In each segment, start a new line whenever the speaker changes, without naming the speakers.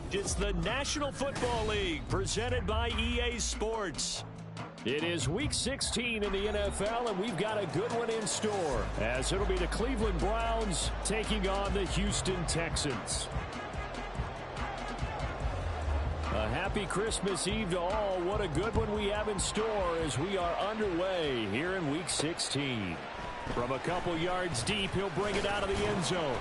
It's the National Football League presented by EA Sports. It is Week 16 in the NFL, and we've got a good one in store, as it'll be the Cleveland Browns taking on the Houston Texans. A happy Christmas Eve to all. What a good one we have in store as we are underway here in Week 16. From a couple yards deep, he'll bring it out of the end zone.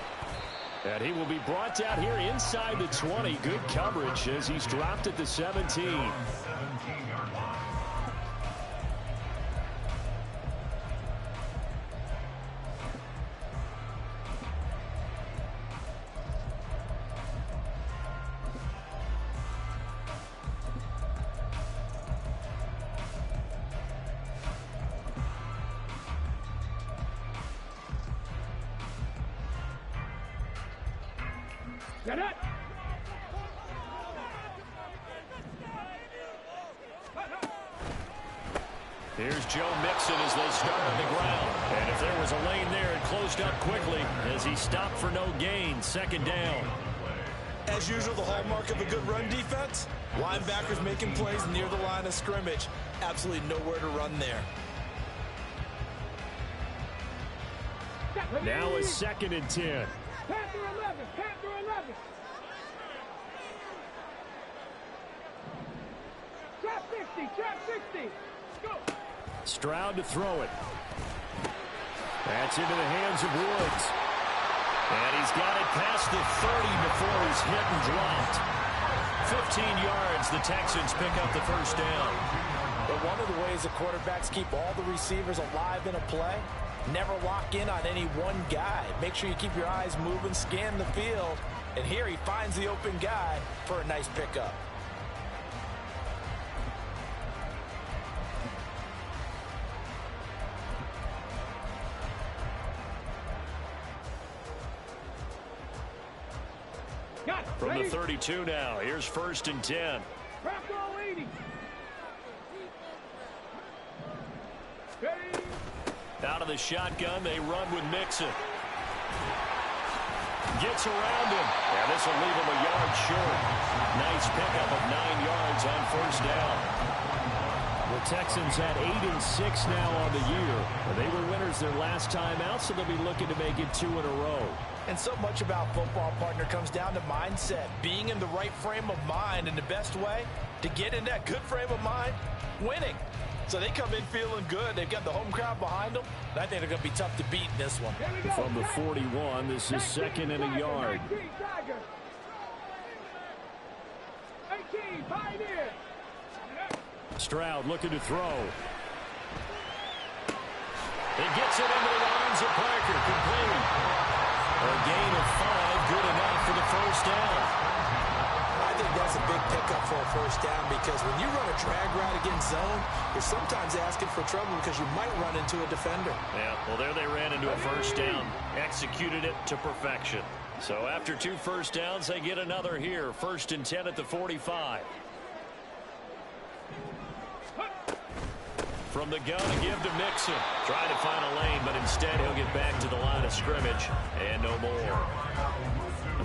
And he will be brought down here inside the 20. Good coverage as he's dropped at the 17.
Get it!
Here's Joe Mixon as they start on the ground. And if there was a lane there, it closed up quickly as he stopped for no gain. Second down.
As usual, the hallmark of a good run defense, linebackers making plays near the line of scrimmage. Absolutely nowhere to run there.
Now a 2nd and 10.
Panther 11, Panther 11. Trap 60, trap 60. Go.
Stroud to throw it. That's into the hands of Woods. And he's got it past the 30 before he's hit and dropped. 15 yards, the Texans pick up the first down.
But one of the ways the quarterbacks keep all the receivers alive in a play, never lock in on any one guy. Make sure you keep your eyes moving, scan the field. And here he finds the open guy for a nice pickup.
From the 32 now, here's 1st and 10.
Crack all 80. Ready.
Out of the shotgun, they run with Mixon. Gets around him. And this will leave him a yard short. Nice pickup of 9 yards on 1st down. The Texans at 8-6 now on the year. They were winners their last time out, so they'll be looking to make it 2 in a row.
And so much about football, partner, comes down to mindset. Being in the right frame of mind, and the best way to get in that good frame of mind, winning. So they come in feeling good. They've got the home crowd behind them. And I think they're going to be tough to beat in this one.
From the 41, this is 2nd and a yard.
18, Pioneer.
Stroud looking to throw. He gets it into the arms of Parker. Complete. A gain of 5, good enough for the first down.
I think that's a big pickup for a first down because when you run a drag route against zone, you're sometimes asking for trouble because you might run into a defender.
Yeah, well, there they ran into a first down. Executed it to perfection. So after 2 first downs, they get another here. 1st and 10 at the 45. From the gun to give to Mixon. Trying to find a lane, but instead he'll get back to the line of scrimmage. And no more.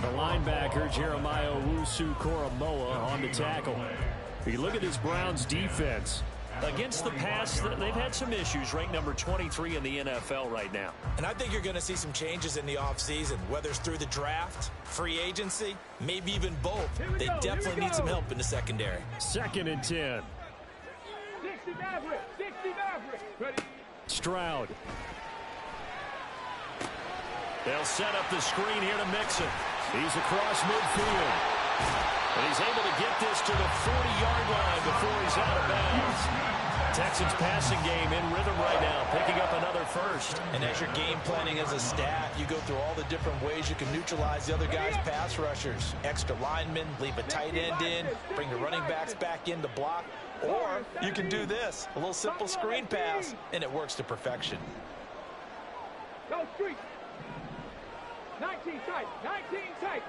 The linebacker, Jeremiah Owusu-Koramoah, on the tackle. If you look at this Browns defense, against the pass, they've had some issues. Ranked number 23 in the NFL right now.
And I think you're going to see some changes in the offseason, whether it's through the draft, free agency, maybe even both. They definitely need some help in the secondary.
2nd and 10.
60 Maverick, 60 Maverick. Ready.
Stroud. They'll set up the screen here to Mixon. He's across midfield. And he's able to get this to the 40-yard line before he's out of bounds. Texans passing game in rhythm right now, picking up another first.
And as you're game planning as a staff, you go through all the different ways you can neutralize the other guy's pass rushers. Extra linemen, leave a tight end in, bring the running backs back in to block. Or you can do this, a little simple screen pass, and it works to perfection.
Go street. 19 tight, 19 tight.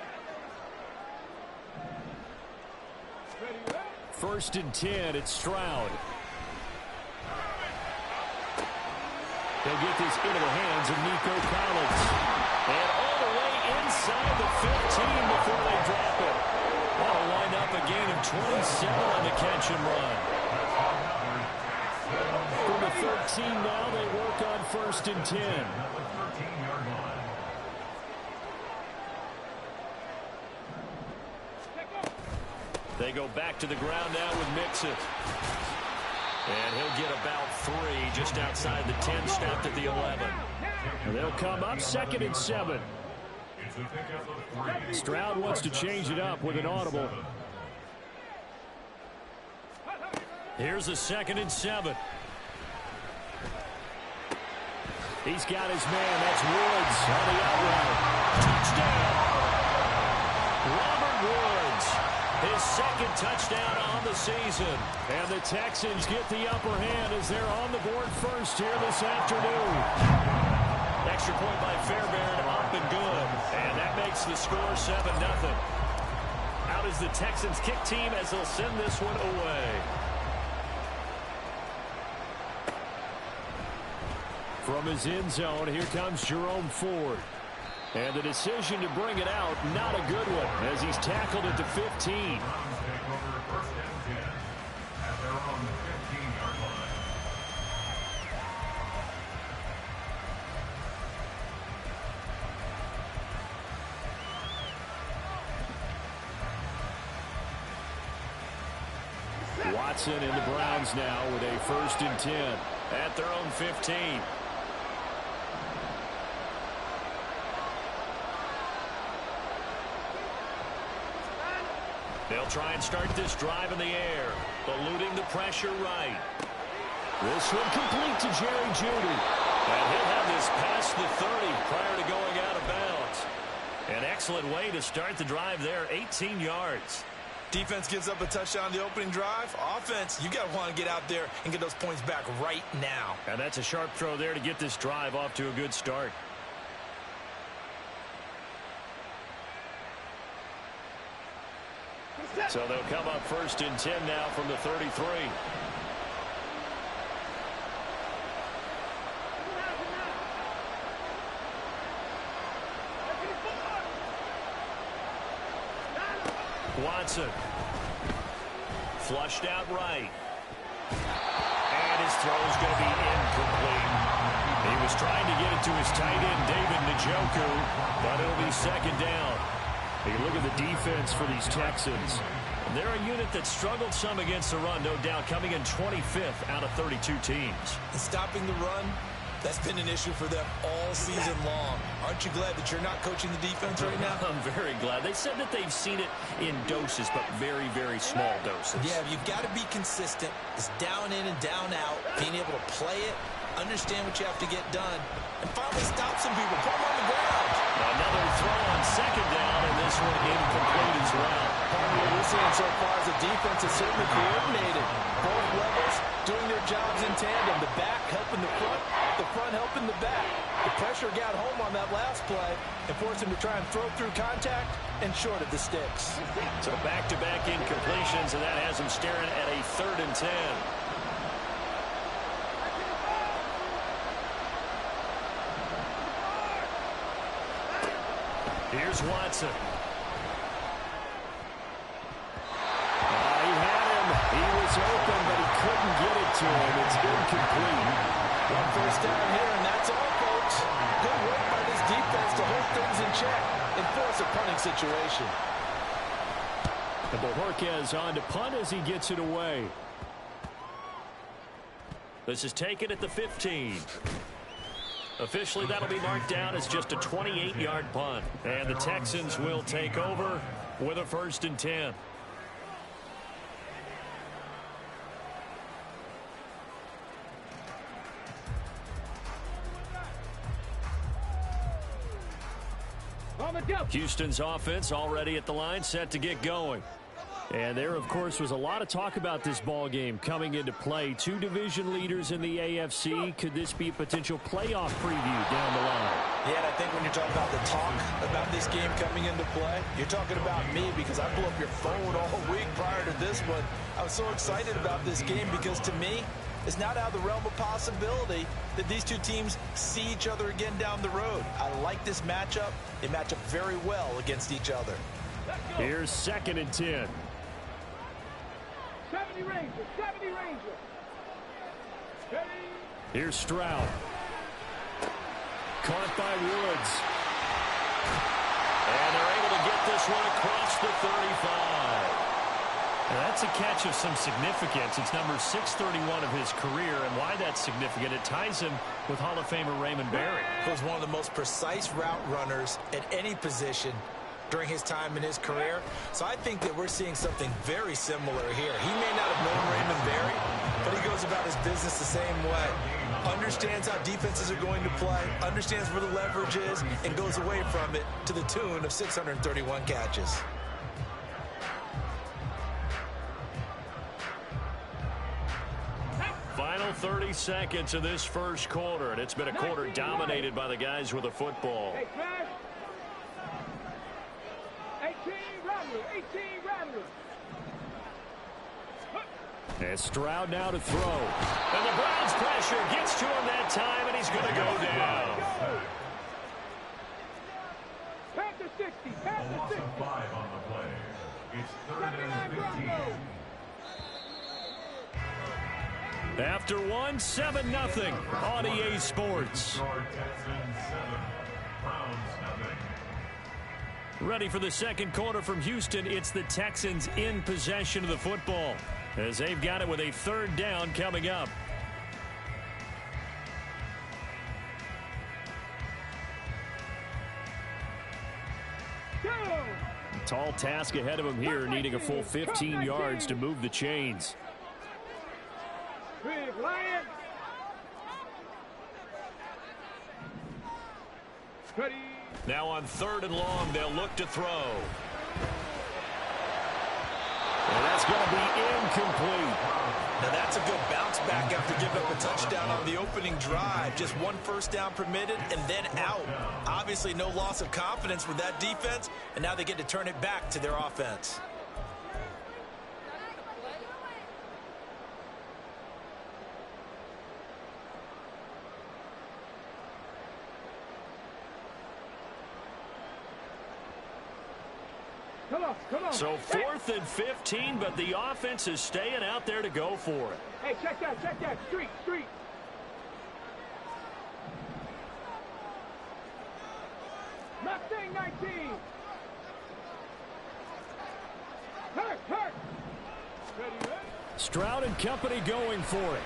Ready,
1st and 10, it's Stroud. They'll get this into the hands of Nico Collins. And all the way inside the 15 before they drop it. What a 16 now. They work on 1st and 10. They go back to the ground now with Mixon. And he'll get about 3 just outside the 10, stopped at the 11. And they'll come up 2nd and 7. Stroud wants to change it up with an audible. Here's a 2nd and 7. He's got his man. That's Woods on the outright. Touchdown. Robert Woods. His 2nd touchdown on the season. And the Texans get the upper hand as they're on the board first here this afternoon. Extra point by Fairbairn, up and good. And that makes the score 7-0. Out is the Texans kick team as they'll send this one away. From his end zone, here comes Jerome Ford. And the decision to bring it out, not a good one, as he's tackled at the 15. Watson and the Browns now with a 1st and 10 at their own 15. They'll try and start this drive in the air, eluding the pressure right. This one complete to Jerry Jeudy. And he'll have this past the 30 prior to going out of bounds. An excellent way to start the drive there, 18 yards.
Defense gives up a touchdown on the opening drive. Offense, you got to want to get out there and get those points back right now.
And that's a sharp throw there to get this drive off to a good start. So they'll come up 1st and 10 now from the 33. Watson. Flushed out right. And his throw's going to be incomplete. He was trying to get it to his tight end, David Njoku, but it'll be 2nd down. You look at the defense for these Texans. They're a unit that struggled some against the run, no doubt, coming in 25th out of 32 teams.
And stopping the run, that's been an issue for them all season long. Aren't you glad that you're not coaching the defense right now?
I'm very glad. They said that they've seen it in doses, but very, very small doses.
Yeah, you've got to be consistent. It's down in and down out, being able to play it, understand what you have to get done, and finally stop some people, put them on the ground.
Another throw on 2nd down, and this one incomplete as well.
Part of what we're seeing so far is the defense is certainly coordinated. Both levels doing their jobs in tandem. The back helping the front helping the back. The pressure got home on that last play and forced him to try and throw through contact and short of the sticks.
So back-to-back incompletions, and that has him staring at a 3rd and 10. Here's Watson. He had him. He was open, but he couldn't get it to him. It's incomplete.
1 first down here, and that's all, folks. Good work by this defense to hold things in check and force a punting situation.
And Bojorquez on to punt as he gets it away. This is taken at the 15. Officially, that'll be marked down as just a 28-yard punt. And the Texans will take over with a 1st and 10. Houston's offense already at the line, set to get going. And there, of course, was a lot of talk about this ball game coming into play. 2 division leaders in the AFC. Could this be a potential playoff preview down the line?
Yeah, and I think when you're talking about the talk about this game coming into play, you're talking about me because I blew up your phone all week prior to this one. I was so excited about this game because, to me, it's not out of the realm of possibility that these two teams see each other again down the road. I like this matchup. They match up very well against each other.
Here's 2nd and 10.
70 Rangers, 70 Rangers. Ready,
Here's Stroud. Caught by Woods. And they're able to get this one across the 35. Now that's a catch of some significance. It's number 631 of his career, and why that's significant, it ties him with Hall of Famer Raymond Berry.
He was one of the most precise route runners at any position during his time in his career. So I think that we're seeing something very similar here. He may not have known Raymond Berry, but he goes about his business the same way. Understands how defenses are going to play, understands where the leverage is, and goes away from it to the tune of 631 catches.
Final 30 seconds of this first quarter, and it's been a quarter dominated by the guys with the football.
Hey, Smash. 18 Rattler, 18 Rattler.
And Stroud now to throw. And the Browns pressure gets to him that time, and he's going to go down.
Panther 60, Panther 60.
5 on the play. It's 3rd and 15.
After 7-0 on EA Sports. Ready for the second quarter from Houston. It's the Texans in possession of the football, as they've got it with a 3rd down coming up. Tall task ahead of him here, needing a full 15 yards to move the chains.
Big Lion. Ready.
Now on 3rd and long, they'll look to throw. And that's going to be incomplete.
Now that's a good bounce back after giving up a touchdown on the opening drive. Just 1 first down permitted and then out. Obviously no loss of confidence with that defense, and now they get to turn it back to their offense.
Come on.
So 4th and 15, but the offense is staying out there to go for it.
Hey, check that. Street. Mustang 19. Hurt. Ready.
Stroud and company going for it.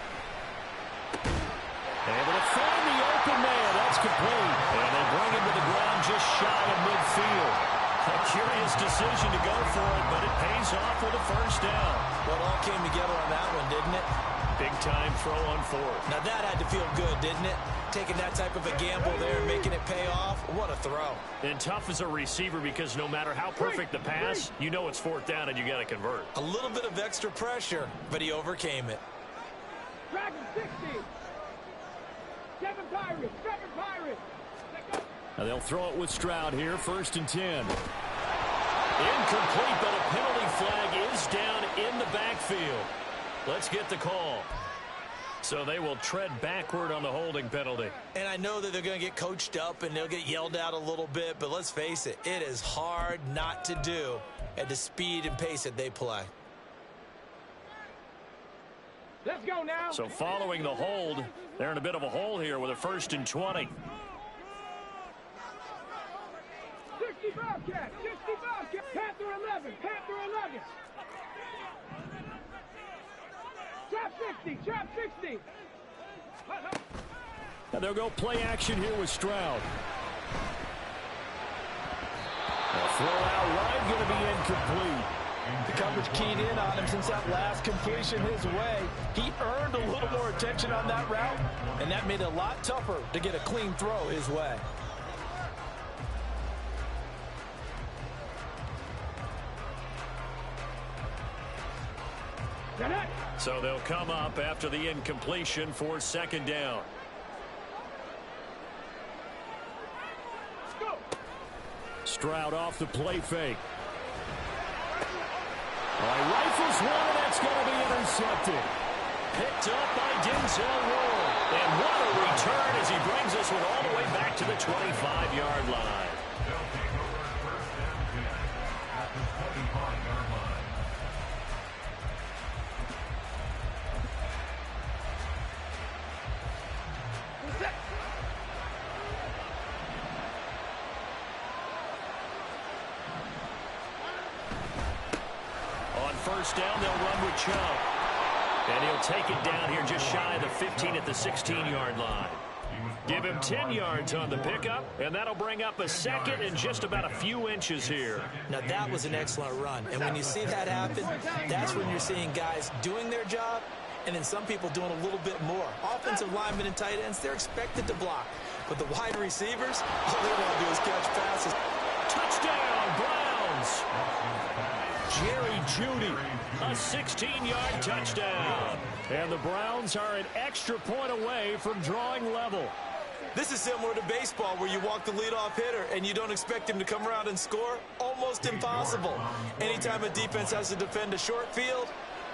Able to find the open man. That's complete. And they bring him to the ground just shy of midfield. A curious decision to go for it, but it pays off with a first down.
Well, it all came together on that one, didn't it?
Big-time throw on 4th.
Now that had to feel good, didn't it? Taking that type of a gamble there and making it pay off. What a throw.
And tough as a receiver because no matter how perfect the pass, you know it's 4th down and you got to convert.
A little bit of extra pressure, but he overcame it.
Dragon 60. 7 Pirates.
Now they'll throw it with Stroud here, 1st and 10. Incomplete, but a penalty flag is down in the backfield. Let's get the call. So they will tread backward on the holding penalty.
And I know that they're going to get coached up and they'll get yelled at a little bit, but let's face it, it is hard not to do at the speed and pace that they play.
Let's go now.
So following the hold, they're in a bit of a hole here with a 1st and 20.
60 Bobcat. Panther 11. Trap 60.
Now they'll go play action here with Stroud. A throw out wide, going to be incomplete.
The coverage keyed in on him since that last completion his way. He earned a little more attention on that route, and that made it a lot tougher to get a clean throw his way.
So they'll come up after the incompletion for 2nd down. Stroud off the play fake. Rifles one, and that's going to be intercepted. Picked up by Denzel Ward. And what a return as he brings us all the way back to the 25-yard line. first down. They'll run with Chubb. And he'll take it down here just shy of the 15 at the 16-yard line. Give him 10 yards on the pickup, and that'll bring up a second and just about a few inches here.
Now, that was an excellent run. And when you see that happen, that's when you're seeing guys doing their job and then some people doing a little bit more. Offensive linemen and tight ends, they're expected to block. But the wide receivers, all they want to do is catch passes.
Touchdown, Browns! Jerry Jeudy, a 16-yard touchdown. And the Browns are an extra point away from drawing level.
This is similar to baseball where you walk the leadoff hitter and you don't expect him to come around and score. Almost impossible. Anytime a defense has to defend a short field,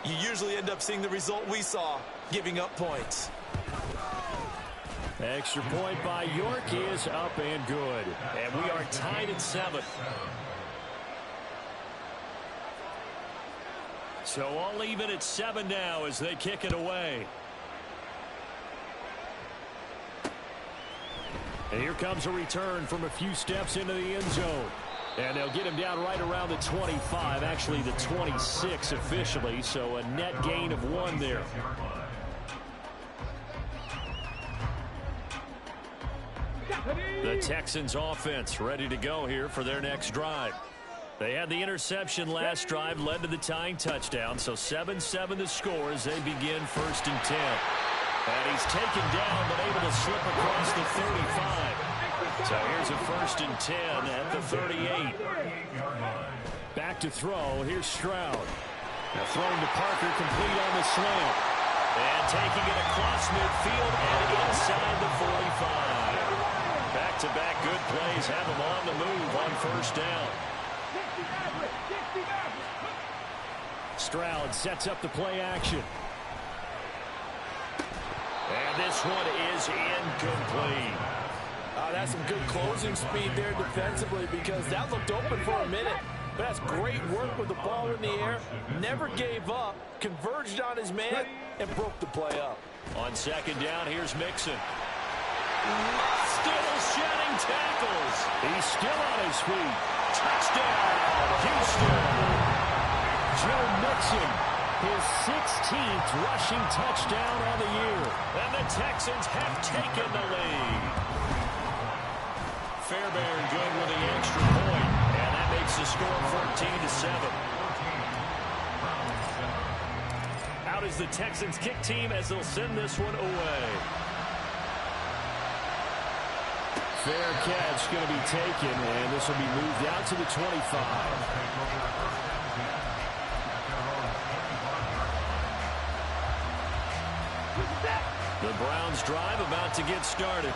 you usually end up seeing the result we saw, giving up points.
Extra point by York is up and good. And we are tied at 7. So all even at 7 now as they kick it away. And here comes a return from a few steps into the end zone. And they'll get him down right around the 25, actually the 26 officially, so a net gain of 1 there. The Texans offense ready to go here for their next drive. They had the interception last drive, led to the tying touchdown, so 7-7 the score as they begin 1st and 10. And he's taken down but able to slip across the 35. So here's a 1st and 10 at the 38. Back to throw. Here's Stroud. Now throwing to Parker, complete on the slant. And taking it across midfield and inside the 45. Back-to-back good plays have him on the move on 1st down. Stroud sets up the play action. And this one is incomplete.
That's some good closing speed there defensively because that looked open for a minute. But that's great work with the ball in the air. Never gave up, converged on his man, and broke the play up.
On 2nd down, here's Mixon. Still shedding tackles. He's still on his feet. Touchdown, Houston. Joe Mixon, his 16th rushing touchdown on the year. And the Texans have taken the lead. Fairbairn good with the extra point, and that makes the score 14-7. Out is the Texans kick team as they'll send this one away. Fair catch going to be taken, and this will be moved out to the 25. The Browns drive about to get started.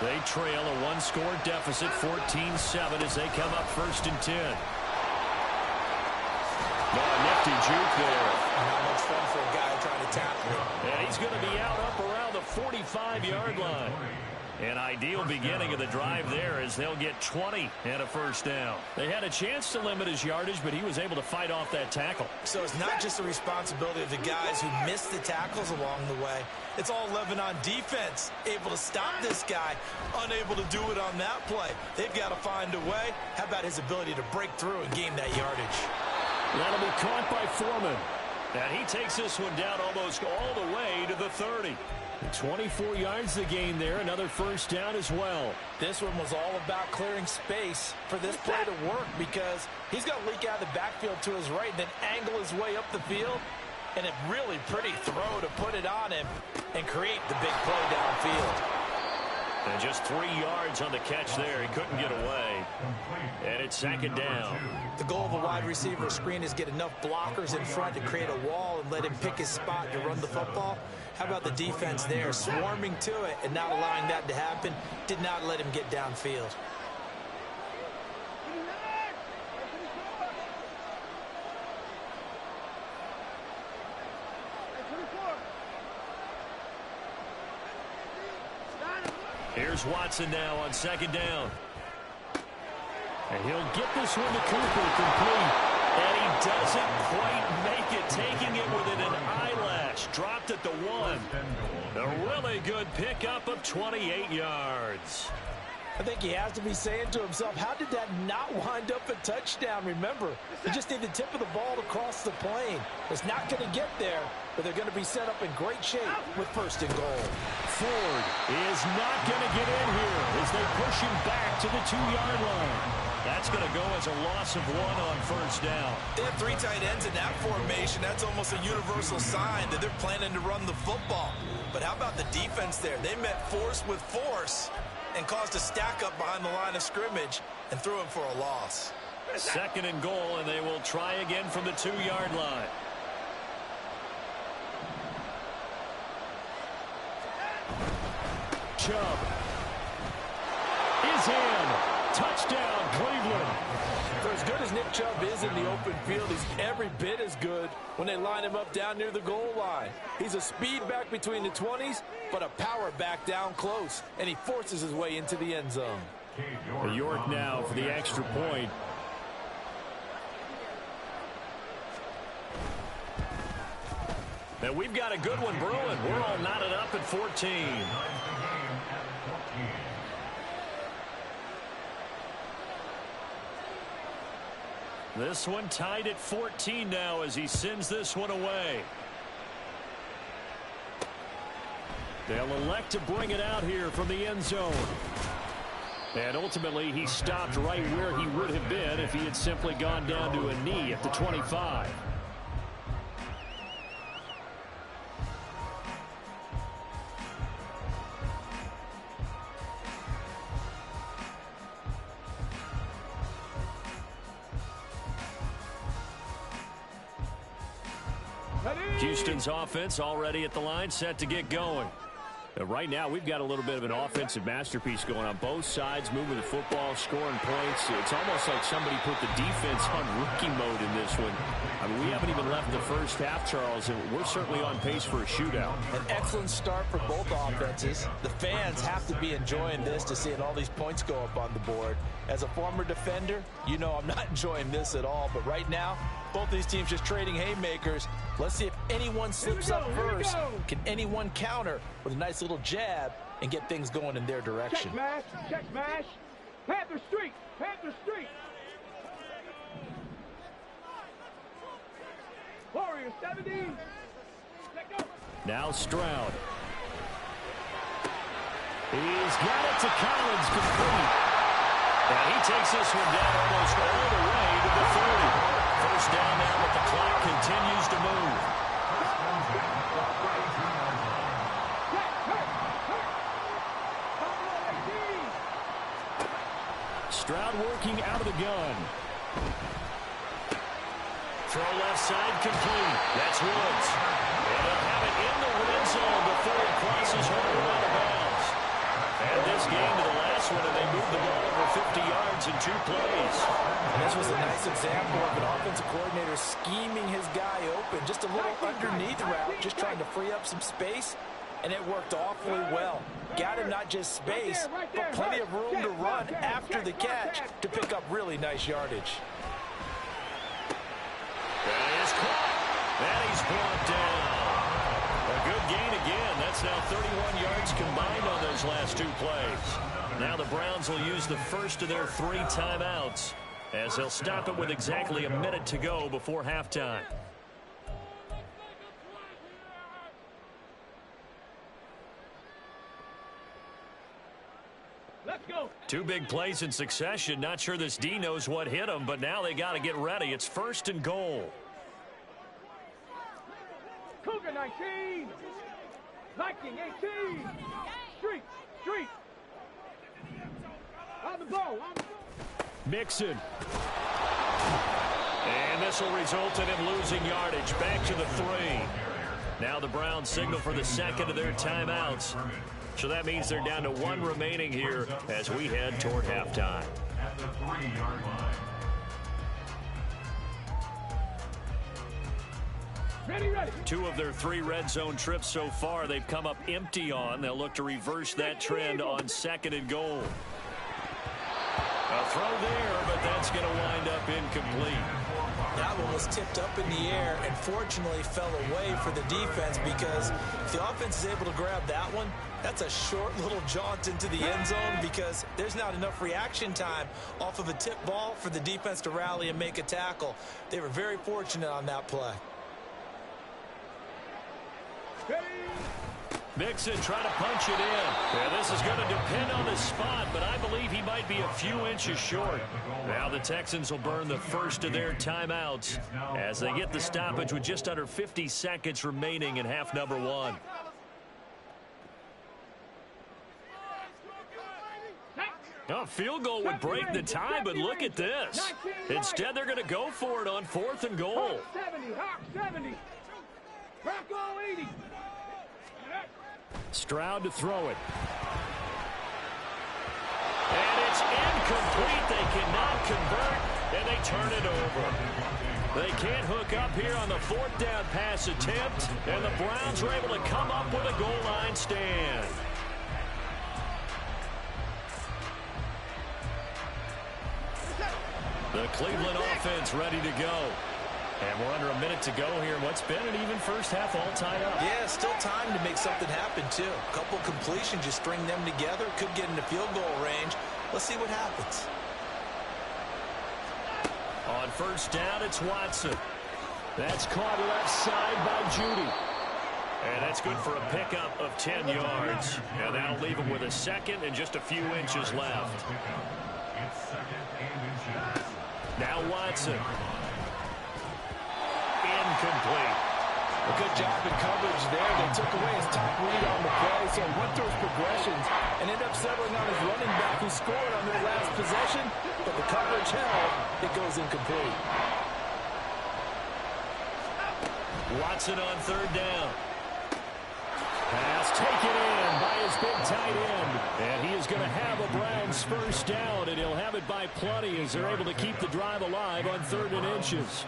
They trail a 1-score deficit, 14-7 as they come up 1st and 10. Nifty juke there.
Not much fun for a guy trying to tackle him.
And he's going to be out up around the 45-yard line. An ideal beginning of the drive there as they'll get 20 and a 1st down. They had a chance to limit his yardage, but he was able to fight off that tackle.
So it's not just the responsibility of the guys who missed the tackles along the way. It's all 11 on defense, able to stop this guy, unable to do it on that play. They've got to find a way. How about his ability to break through and gain that yardage?
That'll be caught by Foreman. And he takes this one down almost all the way to the 30. 24 yards the gain there, another 1st down as well.
This one was all about clearing space for this play to work because he's got to leak out of the backfield to his right and then angle his way up the field. And a really pretty throw to put it on him and create the big play downfield.
And just 3 yards on the catch there. He couldn't get away. And it's 2nd down.
The goal of a wide receiver screen is get enough blockers in front to create a wall and let him pick his spot to run the football. How about the defense there, swarming to it and not allowing that to happen? Did not let him get downfield.
Here's Watson now on 2nd down. And he'll get this one to Cooper complete. And he doesn't quite make it, taking it within an eyelash. Dropped at the 1. A really good pickup of 28 yards.
I think he has to be saying to himself, how did that not wind up a touchdown? Remember, he just need the tip of the ball to cross the plane. It's not going to get there, but they're going to be set up in great shape with 1st and goal.
Ford is not going to get in here as they push him back to the 2-yard line. That's going to go as a loss of 1 on 1st down.
They have 3 tight ends in that formation. That's almost a universal sign that they're planning to run the football. But how about the defense there? They met force with force and caused a stack up behind the line of scrimmage and threw him for a loss.
2nd and goal, and they will try again from the 2-yard line. Chubb is in. Touchdown, Cleveland.
For as good as Nick Chubb is in the open field, he's every bit as good when they line him up down near the goal line. He's a speed back between the 20s, but a power back down close, and he forces his way into the end zone.
York now for the extra point. And we've got a good one brewing. We're all knotted up at 14. This one tied at 14 now as he sends this one away. They'll elect to bring it out here from the end zone. And ultimately, he stopped right where he would have been if he had simply gone down to a knee at the 25. Houston's offense already at the line, set to get going. Right now, we've got a little bit of an offensive masterpiece going on both sides, moving the football, scoring points. It's almost like somebody put the defense on rookie mode in this one. I mean, we haven't even left the first half, Charles, and we're certainly on pace for a shootout.
An excellent start for both offenses. The fans have to be enjoying this to seeing all these points go up on the board. As a former defender, you know I'm not enjoying this at all, but right now, both these teams just trading haymakers. Let's see if anyone slips up first. Can anyone counter with a nice little jab and get things going in their direction?
Check mash, check mash. Panther Street, Panther Street. Warrior 70. Let go.
Now Stroud. He's got it to Collins, complete. And he takes this one down almost all the way to the 30. First down now, but the clock continues to move. Stroud working out of the gun. Throw left side, complete. That's Woods. And they'll have it in the red zone before it crosses home out of bounds. And this game to the last one, and they moved the ball over 50 yards in 2 plays.
And this was a nice example of an offensive coordinator scheming his guy open. Just a little underneath route, just trying to free up some space, and it worked awfully well. Got him not just space, but plenty of room to run after the catch to pick up really nice yardage.
That is caught. And he's brought down. A good gain again. That's now 31 yards combined on those last 2 plays. Now the Browns will use the first of their 3 timeouts as they'll stop it with exactly a minute to go before halftime.
Let's go.
2 big plays in succession. Not sure this D knows what hit him, but now they got to get ready. It's 1st and goal.
Cougar 19. Viking 18. Street, street. On the ball, on the ball.
Mixon. And this will result in him losing yardage. Back to the 3. Now the Browns signal for the second of their timeouts. So that means they're down to 1 remaining here as we head toward halftime.
At the 3-yard line.
Ready, ready.
2 of their 3 red zone trips so far they've come up empty on. They'll look to reverse that trend on 2nd and goal. A throw there, but that's going to wind up incomplete.
That one was tipped up in the air and fortunately fell away for the defense, because if the offense is able to grab that one, that's a short little jaunt into the end zone, because there's not enough reaction time off of a tip ball for the defense to rally and make a tackle. They were very fortunate on that play.
Mixon trying to punch it in. Yeah, this is going to depend on the spot, but I believe he might be a few inches short. Now the Texans will burn the first of their timeouts as they get the stoppage with just under 50 seconds remaining in half number one. A field goal would break the tie, but look at this. Instead, they're going to go for it on 4th and goal.
70, Hawk 70. Rock all 80.
Stroud to throw it. And it's incomplete. They cannot convert, and they turn it over. They can't hook up here on the 4th down pass attempt, and the Browns were able to come up with a goal line stand. The Cleveland offense ready to go. And we're under a minute to go here. What's been an even first half, all tied up.
Yeah, still time to make something happen, too. A couple completions, just string them together. Could get into field goal range. Let's see what happens.
On first down, it's Watson. That's caught left side by Judy. And that's good for a pickup of 10 yards. And that'll leave him with a second and just a few inches left. Now Watson. Incomplete.
A good job in coverage there. They took away his top read on the play, so he went through his progressions and ended up settling on his running back, who scored on their last possession, but the coverage held. It goes incomplete.
Watson on 3rd down. Pass taken in by his big tight end. And he is going to have a Browns first down, and he'll have it by plenty as they're able to keep the drive alive on 3rd and inches.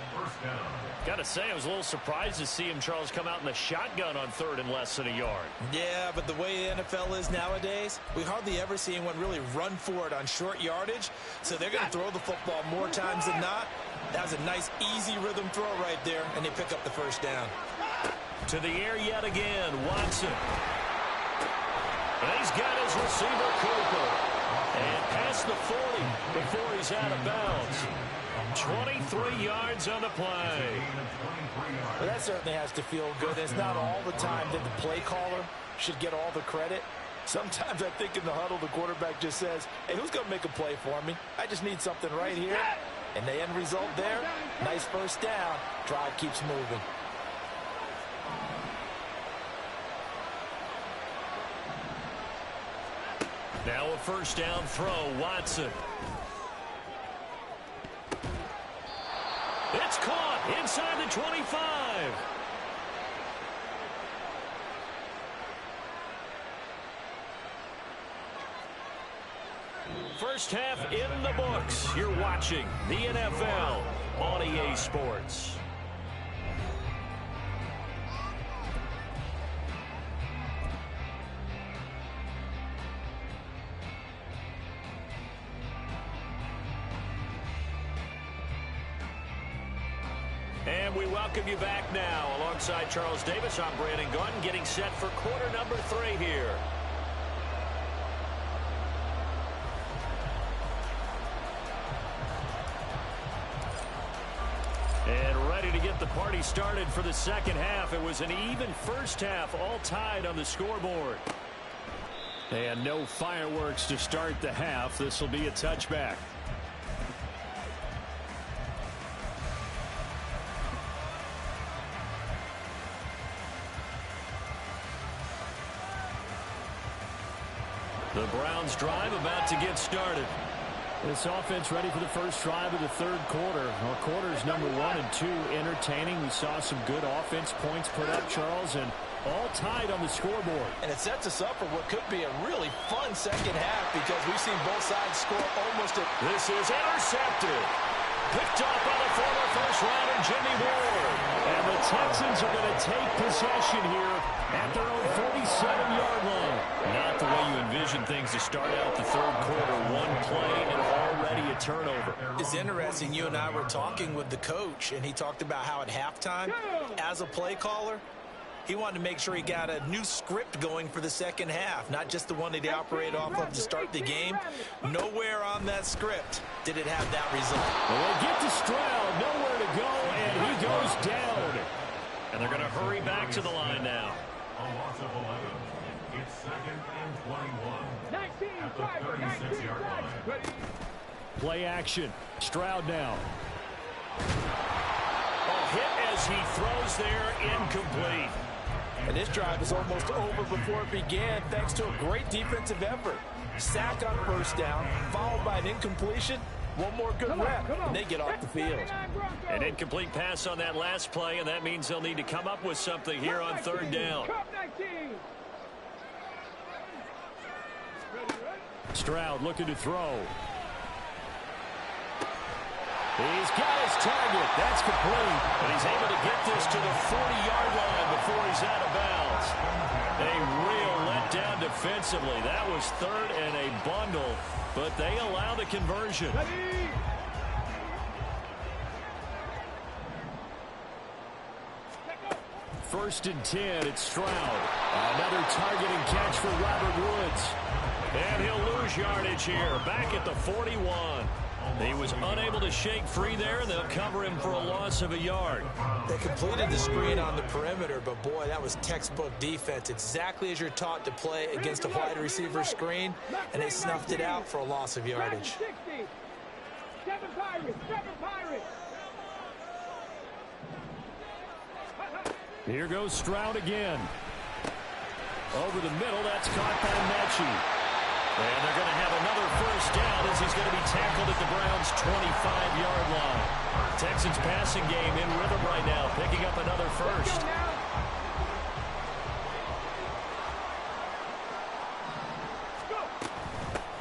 Got to say, I was a little surprised to see him, Charles, come out in the shotgun on 3rd and less than a yard.
Yeah, but the way the NFL is nowadays, we hardly ever see anyone really run for it on short yardage. So they're going to throw the football more times than not. That was a nice, easy rhythm throw right there, and they pick up the first down.
To the air yet again, Watson. And he's got his receiver, Cooper. And past the 40 before he's out of bounds. 23 yards on the play.
Well, that certainly has to feel good. It's not all the time that the play caller should get all the credit. Sometimes I think in the huddle, the quarterback just says, hey, who's going to make a play for me? I just need something right here. And the end result there, nice first down. Drive keeps moving.
Now a first down throw, Watson. It's caught inside the 25. First half in the books. You're watching the NFL on EA Sports. And we welcome you back now. Alongside Charles Davis, I'm Brandon Gunn, getting set for quarter number 3 here. And ready to get the party started for the second half. It was an even first half, all tied on the scoreboard. And no fireworks to start the half. This will be a touchback. The Browns drive about to get started. This offense ready for the first drive of the 3rd quarter. Well, quarters number 1 and 2 entertaining. We saw some good offense points put up, Charles, and all tied on the scoreboard.
And it sets us up for what could be a really fun second half, because we've seen both sides score almost at...
This is intercepted. Picked off by the former first-rounder Jimmy Ward. And the Texans are going to take possession here at their own 47-yard line. Not the way you envision things to start out the 3rd quarter. One play and already a turnover.
It's interesting. You and I were talking with the coach, and he talked about how at halftime, as a play caller, he wanted to make sure he got a new script going for the second half, not just the one that he operated off of to start the game. Nowhere on that script did it have that result.
Well, they get to Stroud, nowhere to go, and he goes down. And they're going to hurry back to the line now.
A loss of 11. It's 2nd and 21. At the 36-yard line.
Play action. Stroud now. Hit as he throws there, incomplete.
And this drive is almost over before it began, thanks to a great defensive effort. Sack on first down, followed by an incompletion. One more good rep, and they get off the field.
An incomplete pass on that last play, and that means they'll need to come up with something here on third down. Stroud looking to throw. He's got his target. That's complete. But he's able to get this to the 40-yard line before he's out of bounds. A real letdown defensively. That was third and a bundle, but they allow the conversion. First and 10, it's Stroud. Another target and catch for Robert Woods. And he'll lose yardage here, back at the 41. He was unable to shake free there, and they'll cover him for a loss of a yard.
They completed the screen on the perimeter, but boy, that was textbook defense. Exactly as you're taught to play against a wide receiver screen, and they snuffed it out for a loss of yardage.
Here goes Stroud again. Over the middle, that's caught by Mechie. And they're going to have another first down as he's going to be tackled at the Browns' 25-yard line. Texans passing game in rhythm right now, picking up another first.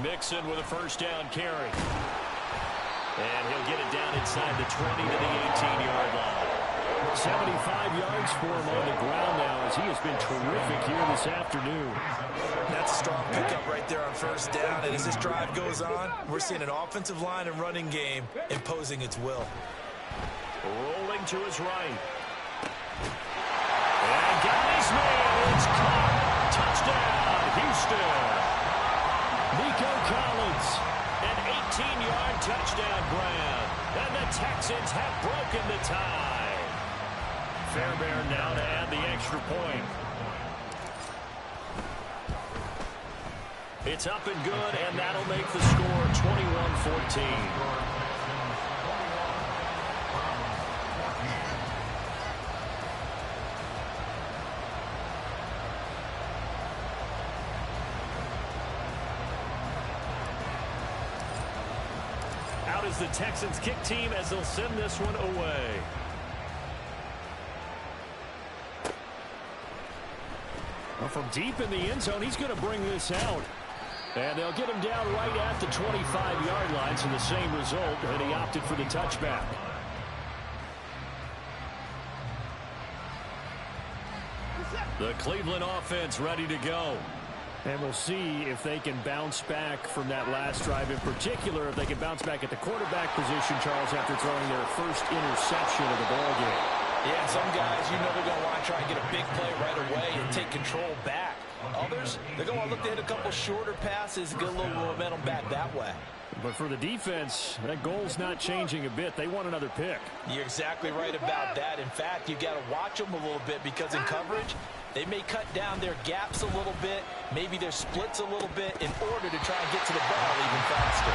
Mixon with a first down carry. And he'll get it down inside the 20 to the 18-yard line. 75 yards for him on the ground now as he has been terrific here this afternoon.
That's a strong pickup right there on first down. And as this drive goes on, we're seeing an offensive line and running game imposing its will.
Rolling to his right. And got his man. It's caught. Touchdown, Houston. Nico Collins. An 18-yard touchdown grab. And the Texans have broken the tie. Fairbairn now to add the extra point. It's up and good, and that'll make the score 21-14. Out is the Texans kick team as they'll send this one away. Well, from deep in the end zone, he's going to bring this out. And they'll get him down right at the 25-yard line, so the same result, and he opted for the touchback. The Cleveland offense ready to go. And we'll see if they can bounce back from that last drive. In particular, if they can bounce back at the quarterback position, Charles, after throwing their first interception of the ballgame.
Yeah, some guys, you know they're going to want to try and get a big play right away and take control back. Others, they're going to look to hit a couple shorter passes and get a little momentum back that way.
But for the defense, that goal's not changing a bit. They want another pick.
You're exactly right about that. In fact, you got to watch them a little bit because in coverage, they may cut down their gaps a little bit, maybe their splits a little bit in order to try and get to the ball even faster.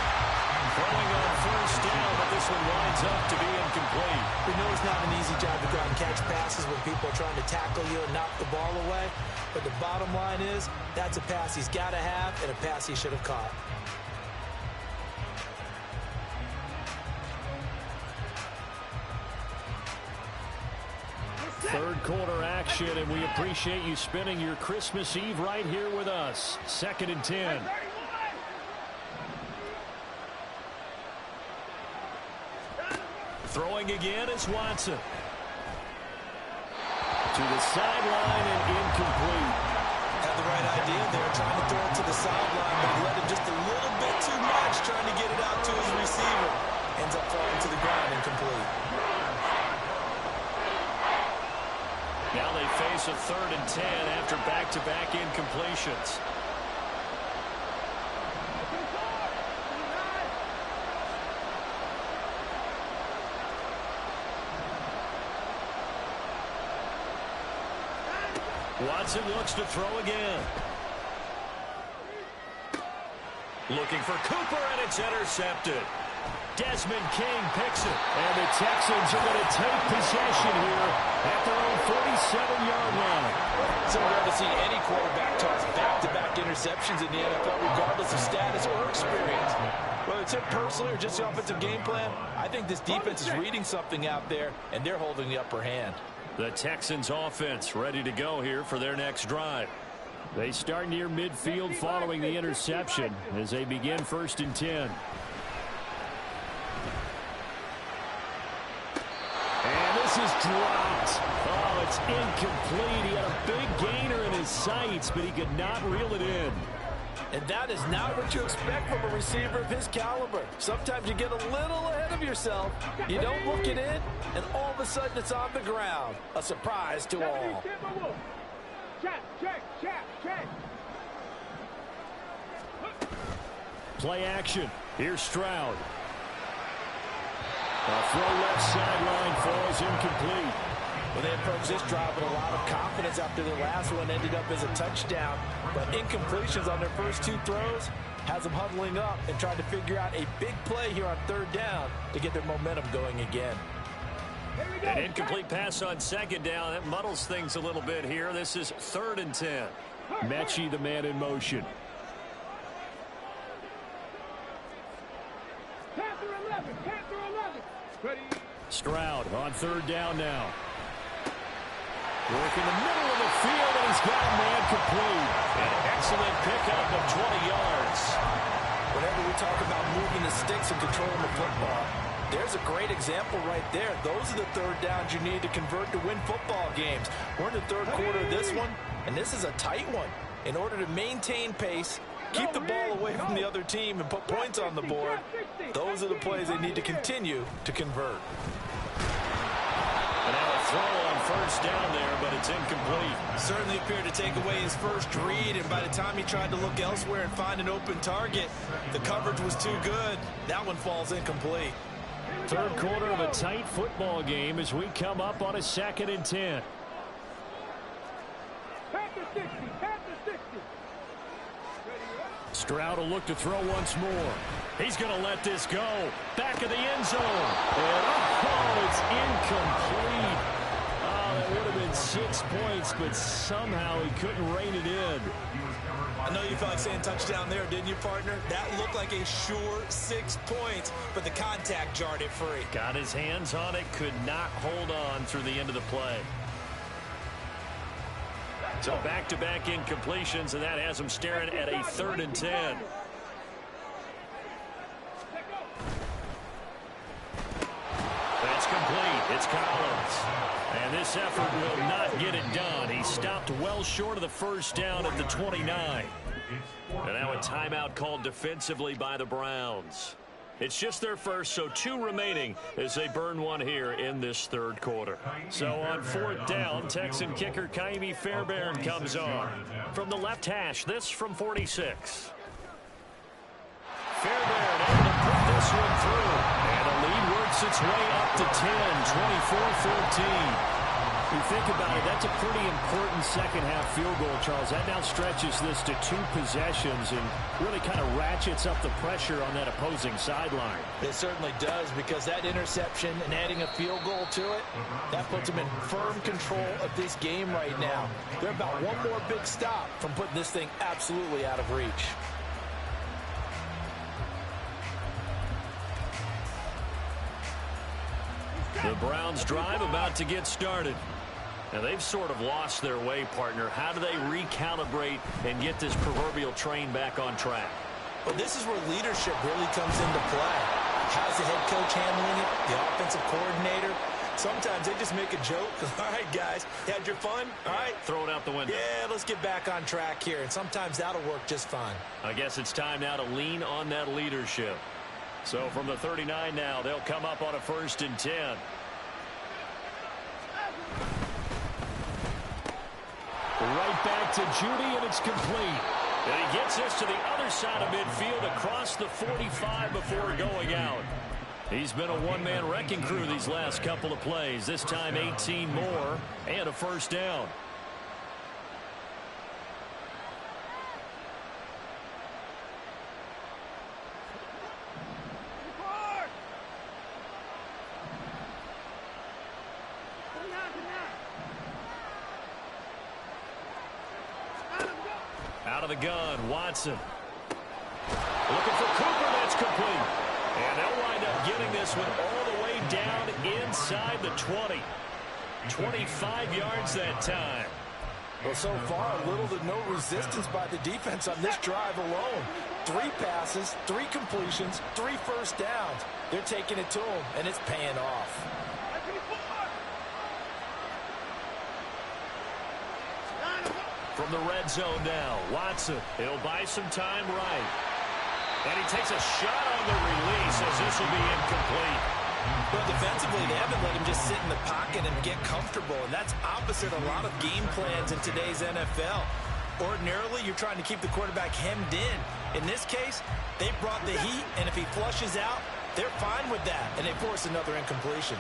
Throwing on first down, but this one winds up to be incomplete.
We know it's not an easy job to go out and catch passes when people are trying to tackle you and knock the ball away. But the bottom line is, that's a pass he's got to have and a pass he should have caught.
Third quarter action, and we appreciate you spending your Christmas Eve right here with us. 2nd and 10. Throwing again is Watson. To the sideline and incomplete.
Had the right idea there, trying to throw it to the sideline, but he let it just a little bit too much trying to get it out to his receiver. Ends up falling to the ground incomplete.
Now they face a 3rd and 10 after back-to-back incompletions. Watson looks to throw again. Looking for Cooper, and it's intercepted. Desmond King picks it. And the Texans are going to take possession here at their own 47-yard line.
So rare to see any quarterback toss back-to-back interceptions in the NFL, regardless of status or experience. Whether it's him personally or just the offensive game plan, I think this defense is reading something out there, and they're holding the upper hand.
The Texans offense ready to go here for their next drive. They start near midfield following the interception as they begin 1st and 10. And this is dropped. Oh, it's incomplete. He had a big gainer in his sights, but he could not reel it in.
And that is not what you expect from a receiver of his caliber. Sometimes you get a little ahead of yourself. You don't look it in, and all of a sudden it's on the ground. A surprise to all.
Play action. Here's Stroud. A throw left sideline falls incomplete.
Well, they approached this drive with a lot of confidence after the last one ended up as a touchdown. But incompletions on their first 2 throws has them huddling up and trying to figure out a big play here on 3rd down to get their momentum going again.
An incomplete pass on 2nd down. That muddles things a little bit here. This is 3rd and 10. Mechie, the man in motion. Stroud on 3rd down now. Working the middle of the field, and he's got a man complete. An excellent pickup of 20 yards.
Whenever we talk about moving the sticks and controlling the football, there's a great example right there. Those are the 3rd downs you need to convert to win football games. We're in the 3rd quarter of this one, and this is a tight one. In order to maintain pace, keep the ball away from the other team, and put points on the board, those are the plays they need to continue to convert.
And now a throw on 1st down there, but it's incomplete.
Certainly appeared to take away his first read, and by the time he tried to look elsewhere and find an open target, the coverage was too good. That one falls incomplete.
3rd quarter of a tight football game as we come up on a 2nd and 10. Stroud will look to throw once more. He's going to let this go. Back of the end zone. And oh, it's incomplete. Oh, that would have been 6 points, but somehow he couldn't rein it in.
I know you felt like saying touchdown there, didn't you, partner? That looked like a sure 6 points, but the contact jarred it free.
Got his hands on it, could not hold on through the end of the play. So back-to-back incompletions, and that has him staring at a 3rd and 10. That's complete. It's Collins. And this effort will not get it done. He stopped well short of the 1st down at the 29. And now a timeout called defensively by the Browns. It's just their first, so 2 remaining as they burn one here in this 3rd quarter. So on 4th down, Texan kicker Kaimi Fairbairn comes on. From the left hash, this from 46. Fairbairn able to put this one through. And the lead works its way up to 10, 24-14. You think about it, that's a pretty important second-half field goal, Charles. That now stretches this to 2 possessions and really kind of ratchets up the pressure on that opposing sideline.
It certainly does, because that interception and adding a field goal to it, that puts them in firm control of this game right now. They're about one more big stop from putting this thing absolutely out of reach.
The Browns drive about to get started. Now, they've sort of lost their way, partner. How do they recalibrate and get this proverbial train back on track?
Well, this is where leadership really comes into play. How's the head coach handling it? The offensive coordinator? Sometimes they just make a joke. All right, guys, you had your fun? All right.
Throw it out the window.
Yeah, let's get back on track here, and sometimes that'll work just fine.
I guess it's time now to lean on that leadership. So from the 39 now, they'll come up on a 1st and 10. Right back to Judy, and it's complete. And he gets this to the other side of midfield across the 45 before going out. He's been a one-man wrecking crew these last couple of plays. This time 18 more and a 1st down. Out of the gun, Watson. Looking for Cooper, that's complete. And they'll wind up getting this one all the way down inside the 20. 25 yards that time.
Well, so far, little to no resistance by the defense on this drive alone. 3 passes, 3 completions, 3 first downs. They're taking it to them, and it's paying off.
From the red zone now, Watson. He'll buy some time right. And he takes a shot on the release as this will be incomplete.
Well, defensively, they haven't let him just sit in the pocket and get comfortable, and that's opposite a lot of game plans in today's NFL. Ordinarily, you're trying to keep the quarterback hemmed in. In this case, they brought the heat, and if he flushes out, they're fine with that, and they force another incompletion.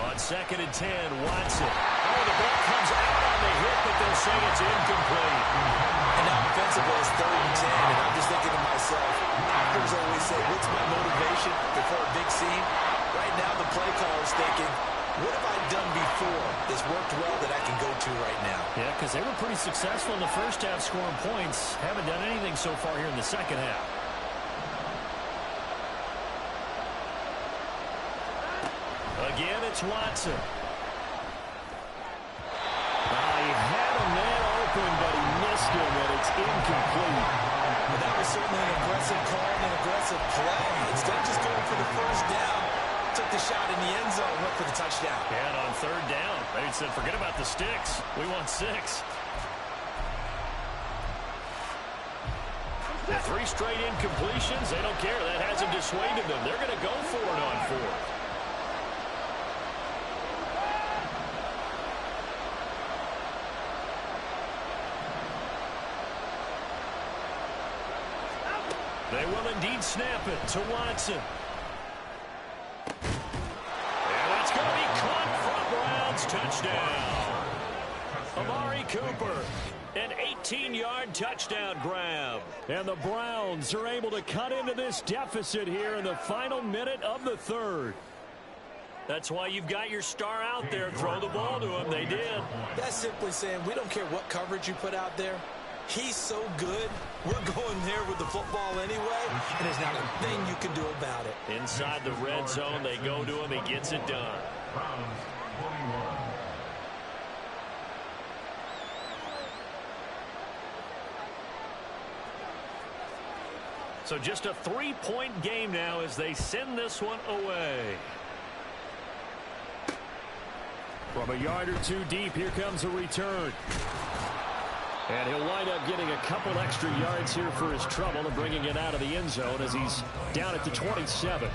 On 2nd and 10, Watson. Oh, the ball comes out on the hit, but they'll say it's incomplete.
And now defensively, it's 3rd and 10, and I'm just thinking to myself, doctors always say, what's my motivation before a big scene? Right now, the play caller is thinking, what have I done before that's worked well that I can go to right now?
Yeah, because they were pretty successful in the first half scoring points. Haven't done anything so far here in the second half. Again, it's Watson. He had a man open, but he missed him, and it's incomplete.
Well, that was certainly an aggressive call and an aggressive play. Instead of just going for the 1st down, took the shot in the end zone, went for the touchdown.
And on 3rd down, they said, forget about the sticks. We want 6. The 3 straight incompletions, they don't care. That hasn't dissuaded them. They're going to go for it on 4th. They will indeed snap it to Watson. And that's going to be caught for a Browns touchdown. Amari Cooper, an 18-yard touchdown grab. And the Browns are able to cut into this deficit here in the final minute of the 3rd. That's why you've got your star out there. Throw the ball to him. They did.
That's simply saying we don't care what coverage you put out there. He's so good, we're going there with the football anyway, and there's not a thing you can do about it.
Inside the red zone, they go to him. He gets it done.
Browns 21.
So just a 3-point game now as they send this one away. From a yard or 2 deep, here comes a return. And he'll wind up getting a couple extra yards here for his trouble and bringing it out of the end zone as he's down at the 27.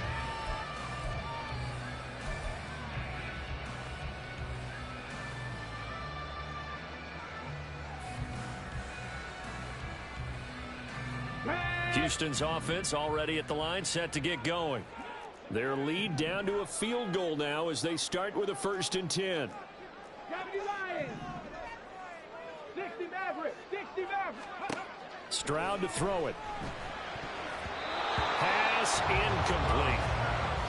Houston's offense already at the line, set to get going. Their lead down to a field goal now as they start with a 1st and 10.
60 Maverick! 60 Maverick!
Stroud to throw it. Pass incomplete.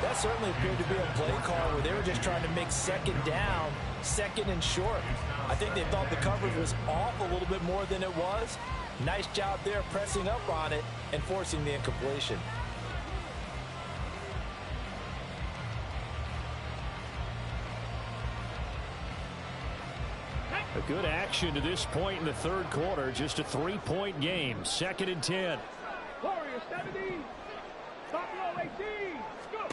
That certainly appeared to be a play call where they were just trying to make 2nd down, 2nd and short. I think they thought the coverage was off a little bit more than it was. Nice job there pressing up on it and forcing the incompletion.
A good action to this point in the 3rd quarter. Just a 3-point game. 2nd and 10.
Warriors 17. Buffalo 18. Go.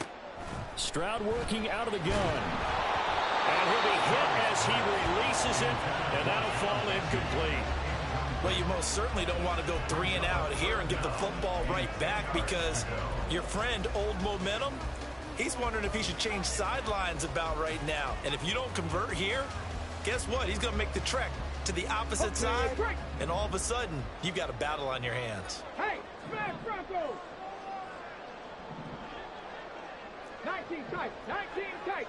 Stroud working out of the gun. And he'll be hit as he releases it, and that'll fall incomplete.
Well, you most certainly don't want to go 3 and out here and get the football right back, because your friend, Old Momentum, he's wondering if he should change sidelines about right now. And if you don't convert here, guess what? He's going to make the trek to the opposite side, and all of a sudden, you've got a battle on your hands.
Hey, smash Broncos! 19 tight, 19 tight.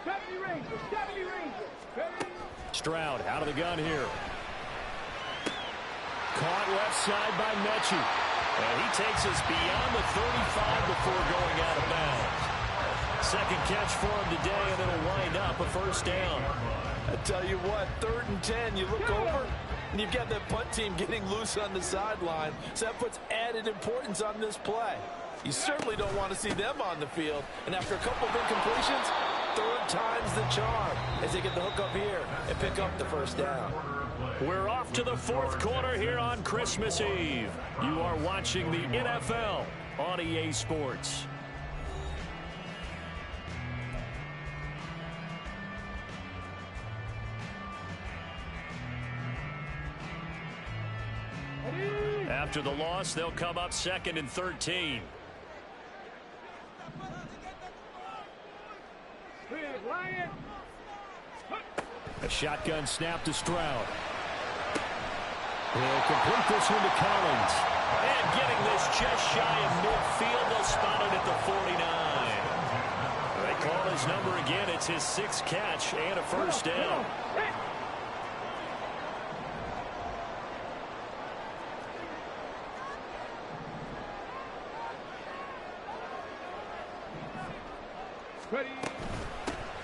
70 Rangers, 70 Rangers.
Stroud out of the gun here. Caught left side by Mechie. And he takes us beyond the 35 before going out of bounds. Second catch for him today, and it'll wind up a first down.
I tell you what, 3rd and 10, you look over, and you've got that punt team getting loose on the sideline, so that puts added importance on this play. You certainly don't want to see them on the field, and after a couple of incompletions, 3rd time's the charm as they get the hook up here and pick up the first down.
We're off to the 4th quarter here on Christmas Eve. You are watching the NFL on EA Sports. After the loss, they'll come up 2nd and 13. A shotgun snap to Stroud. He'll complete this one to Collins. And getting this just shy of midfield, they'll spot it at the 49. They call his number again. It's his 6th catch and a first down.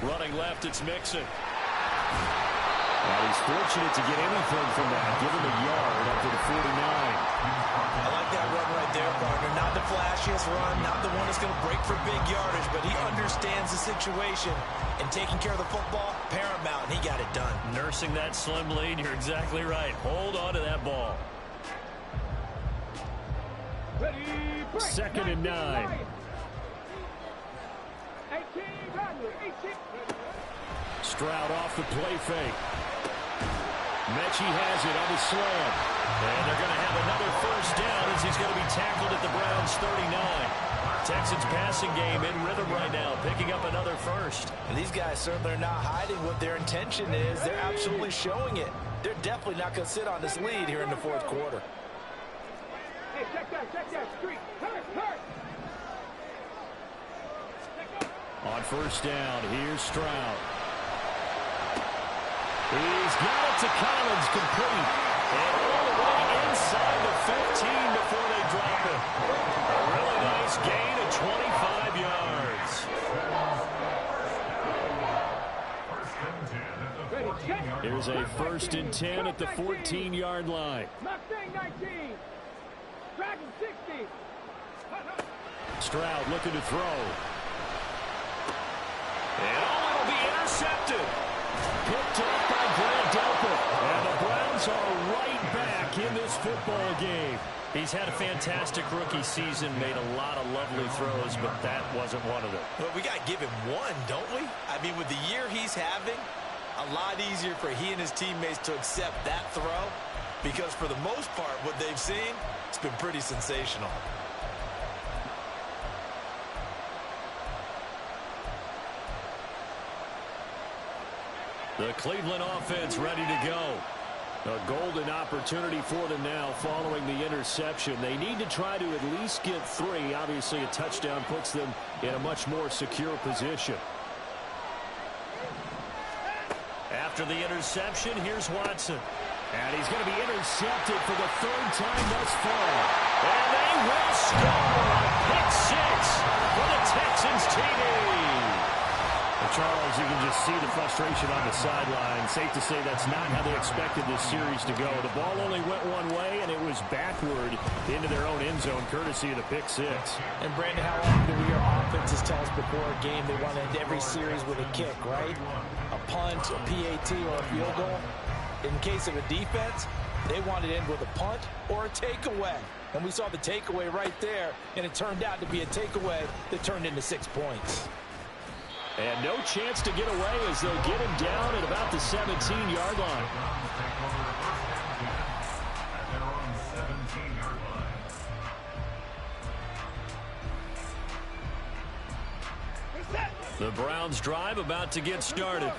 Running left, it's Mixon. And he's fortunate to get anything from that. Give him a yard up to the 49.
I like that run right there, partner. Not the flashiest run, not the one that's going to break for big yardage, but he understands the situation, and taking care of the football, paramount, and he got it done.
Nursing that slim lead, you're exactly right. Hold on to that ball. 2nd and 9. Stroud off the play fake. Mechie has it on the slam. And they're going to have another first down as he's going to be tackled at the Browns' 39. Texans passing game in rhythm right now, picking up another first.
And these guys certainly are not hiding what their intention is. They're absolutely showing it. They're definitely not going to sit on this lead here in the 4th quarter.
Hey, check that street. Hurt.
On first down, here's Stroud. He's got it to Collins, complete. And all the way inside the 15 before they drop it. A really nice gain of 25 yards. Here's a 1st and 10 at the 14-yard line.
Mustang 19. Dragon 60.
Stroud looking to throw. And it'll be intercepted. Picked up by Grant Delpit. And the Browns are right back in this football game. He's had a fantastic rookie season, made a lot of lovely throws, but that wasn't one of them.
Well, we got to give him one, don't we? I mean, with the year he's having, a lot easier for he and his teammates to accept that throw, because for the most part, what they've seen, it's been pretty sensational.
The Cleveland offense ready to go. A golden opportunity for them now following the interception. They need to try to at least get 3. Obviously, a touchdown puts them in a much more secure position. After the interception, here's Watson. And he's going to be intercepted for the 3rd time thus far. And they will score. Pick 6 for the Texans TD. Well, Charles, you can just see the frustration on the sideline. Safe to say that's not how they expected this series to go. The ball only went one way, and it was backward into their own end zone, courtesy of the pick 6.
And, Brandon, how often do we hear offenses tell us before a game they want to end every series with a kick, right? A punt, a PAT, or a field goal. In case of a defense, they want to end with a punt or a takeaway. And we saw the takeaway right there, and it turned out to be a takeaway that turned into 6 points.
And no chance to get away as they'll get him down at about the 17-yard line. The Browns drive about to get started.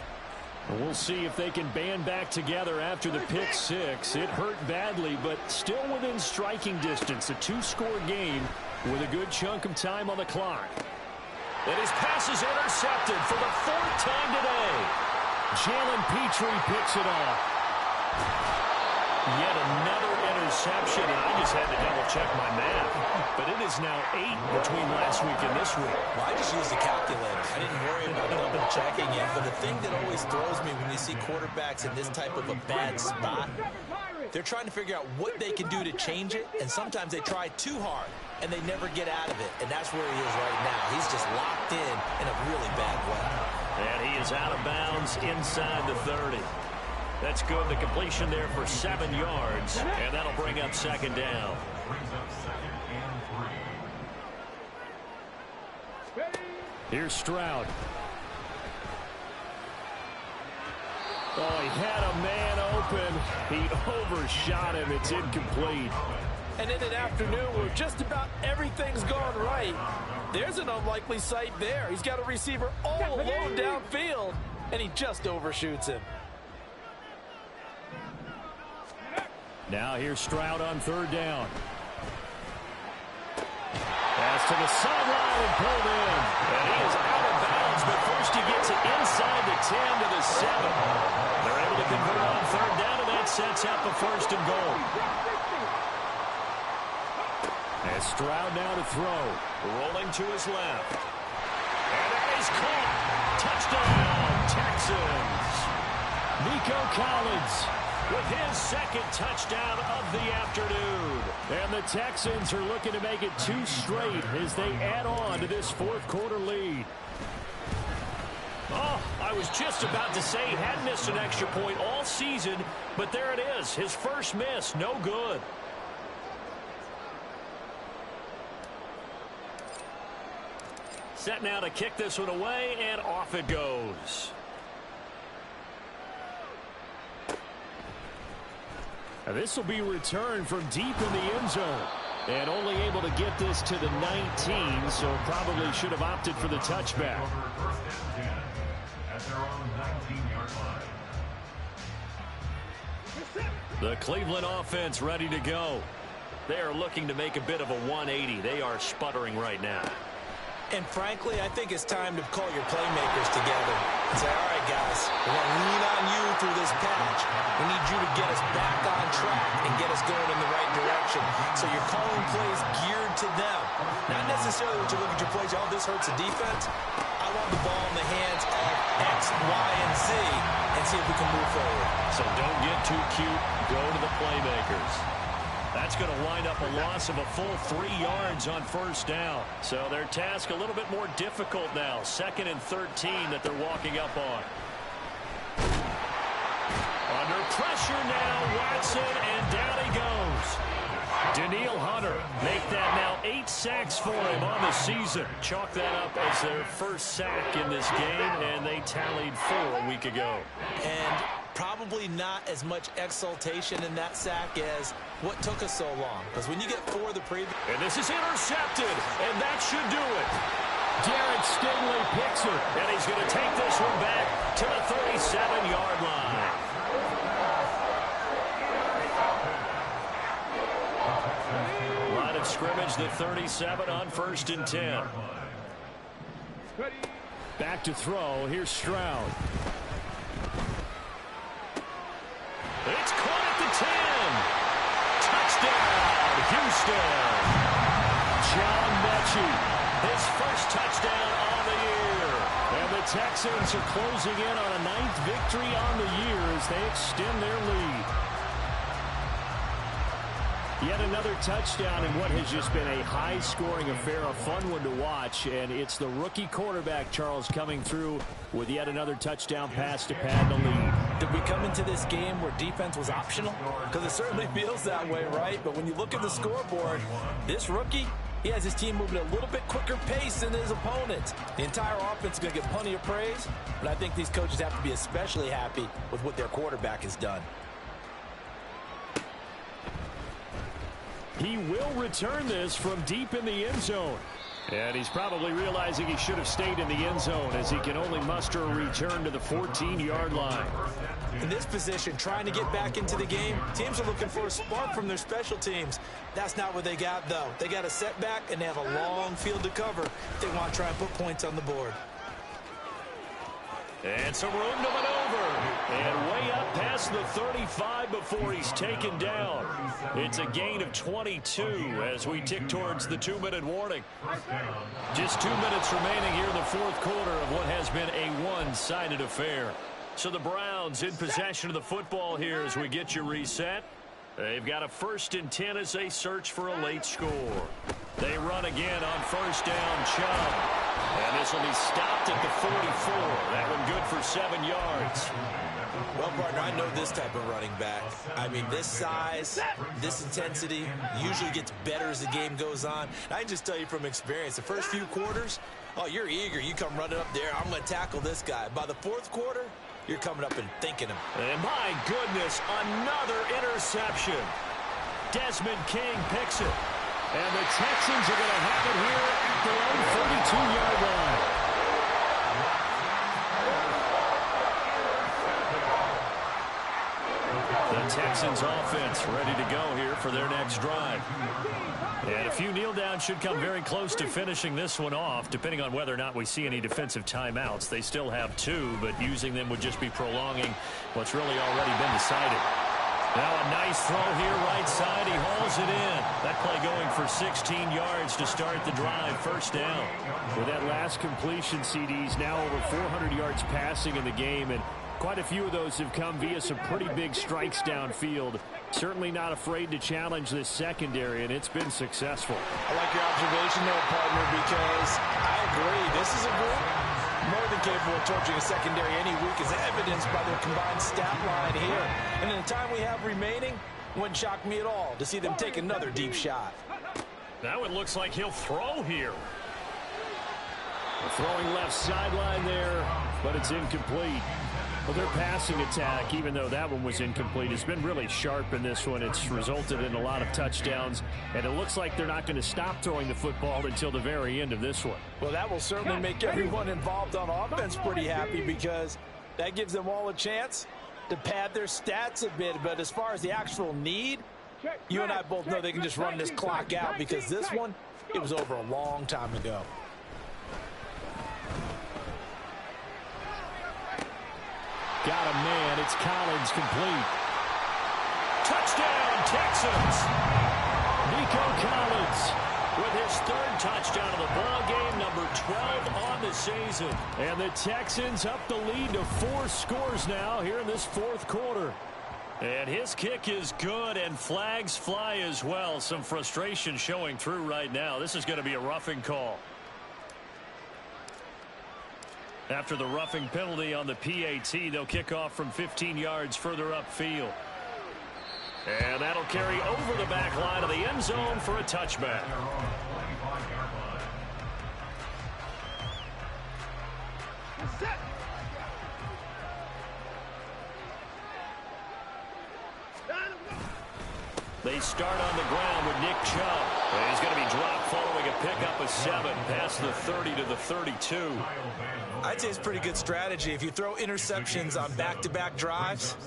We'll see if they can band back together after the pick six. It hurt badly, but still within striking distance. A two-score game with a good chunk of time on the clock. And his pass is intercepted for the fourth time today. Jalen Petrie picks it off. Yet another interception, and I just had to double-check my math. But it is now 8 between last week and this week.
Well, I just used a calculator. I didn't worry about double-checking it. But the thing that always throws me when you see quarterbacks in this type of a bad spot, they're trying to figure out what they can do to change it, and sometimes they try too hard, and they never get out of it. And that's where he is right now. He's just locked in a really bad way.
And he is out of bounds inside the 30. That's good. The completion there for 7 yards, and that'll bring up second down. Here's Stroud. Oh, he had a man open. He overshot him. It's incomplete.
And in an afternoon where just about everything's gone right, there's an unlikely sight there. He's got a receiver all alone downfield, and he just overshoots him.
Now here's Stroud on third down. Pass to the sideline and pulled in. And he is out of bounds, but first he gets it inside the 10 to the 7. They're able to convert on third down, and that sets up a first and goal. And Stroud now to throw. Rolling to his left. And that is caught. Touchdown, Texans. Nico Collins with his second touchdown of the afternoon. And the Texans are looking to make it 2 straight as they add on to this fourth quarter lead. Oh, I was just about to say he hadn't missed an extra point all season, but there it is. His first miss, no good. Set now to kick this one away, and off it goes. This will be returned from deep in the end zone. And only able to get this to the 19, so probably should have opted for the touchback. The Cleveland offense ready to go. They are looking to make a bit of a 180. They are sputtering right now.
And frankly, I think it's time to call your playmakers together and say, all right, guys, we're going to lean on you through this patch. We need you to get us back on track and get us going in the right direction. So you're calling plays geared to them. Not necessarily when you look at your plays, oh, this hurts the defense. I want the ball in the hands of X, Y, and Z and see if we can move forward.
So don't get too cute. Go to the playmakers. That's going to wind up a loss of a full 3 yards on first down. So their task a little bit more difficult now. 2nd and 13 that they're walking up on. Under pressure now, Watson, and down he goes. Danielle Hunter make that now 8 sacks for him on the season. Chalk that up as their first sack in this game, and they tallied 4 a week ago.
And probably not as much exultation in that sack as what took us so long. Because when you get 4 the previous...
And this is intercepted, and that should do it. Derek Stingley picks it, and he's going to take this one back to the 37-yard line. Line of scrimmage, the 37 on 1st and 10. Back to throw. Here's Stroud. It's caught at the 10. Touchdown, Houston. John Mechie, his first touchdown on the year. And the Texans are closing in on a 9th victory on the year as they extend their lead. Yet another touchdown in what has just been a high-scoring affair, a fun one to watch. And it's the rookie quarterback, Charles, coming through with yet another touchdown pass to pad the lead.
Did we come into this game where defense was optional? Because it certainly feels that way, right? But when you look at the scoreboard, this rookie, he has his team moving at a little bit quicker pace than his opponents. The entire offense is going to get plenty of praise, but I think these coaches have to be especially happy with what their quarterback has done.
He will return this from deep in the end zone. And he's probably realizing he should have stayed in the end zone as he can only muster a return to the 14-yard line.
In this position, trying to get back into the game, teams are looking for a spark from their special teams. That's not what they got, though. They got a setback, and they have a long field to cover if they want to try and put points on the board.
And some room to maneuver. And way up past the 35 before he's taken down. It's a gain of 22 as we tick towards the 2-minute warning. Just 2 minutes remaining here in the fourth quarter of what has been a one-sided affair. So the Browns in possession of the football here as we get you reset. They've got a 1st and 10 as they search for a late score. They run again on first down, Chubb. And this will be stopped at the 44. That one good for 7 yards.
Well, partner, I know this type of running back. I mean, this size, this intensity usually gets better as the game goes on. I can just tell you from experience, the first few quarters, oh, you're eager. You come running up there. I'm going to tackle this guy. By the fourth quarter, you're coming up and thinking him.
And my goodness, another interception. Desmond King picks it. And the Texans are going to have it here at their own 42-yard line. The Texans offense ready to go here for their next drive. And a few kneel downs should come very close to finishing this one off, depending on whether or not we see any defensive timeouts. They still have 2, but using them would just be prolonging what's really already been decided. Now a nice throw here right side. He hauls it in. That play going for 16 yards to start the drive. First down. With that last completion, CD's now over 400 yards passing in the game, and quite a few of those have come via some pretty big strikes downfield. Certainly not afraid to challenge this secondary, and it's been successful.
I like your observation there, partner, because I agree. This is a group more than capable of torching a secondary any week, as evidenced by their combined stat line here. And in the time we have remaining, wouldn't shock me at all to see them take another deep shot.
Now it looks like he'll throw here. Throwing left sideline there, but it's incomplete. Well, their passing attack, even though that one was incomplete, has been really sharp in this one. It's resulted in a lot of touchdowns, and it looks like they're not going to stop throwing the football until the very end of this one.
Well, that will certainly make everyone involved on offense pretty happy, because that gives them all a chance to pad their stats a bit. But as far as the actual need, you and I both know they can just run this clock out, because this one, it was over a long time ago.
Got a man. It's Collins complete. Touchdown, Texans. Nico Collins with his 3rd touchdown of the ball game, number 12 on the season. And the Texans up the lead to 4 scores now here in this fourth quarter. And his kick is good, and flags fly as well. Some frustration showing through right now. This is going to be a roughing call. After the roughing penalty on the PAT, they'll kick off from 15 yards further upfield. And that'll carry over the back line of the end zone for a touchback. They start on the ground with Nick Chubb. And he's going to be dropped following a pickup of 7 past the 30 to the 32.
I'd say it's pretty good strategy. If you throw interceptions on back-to-back drives,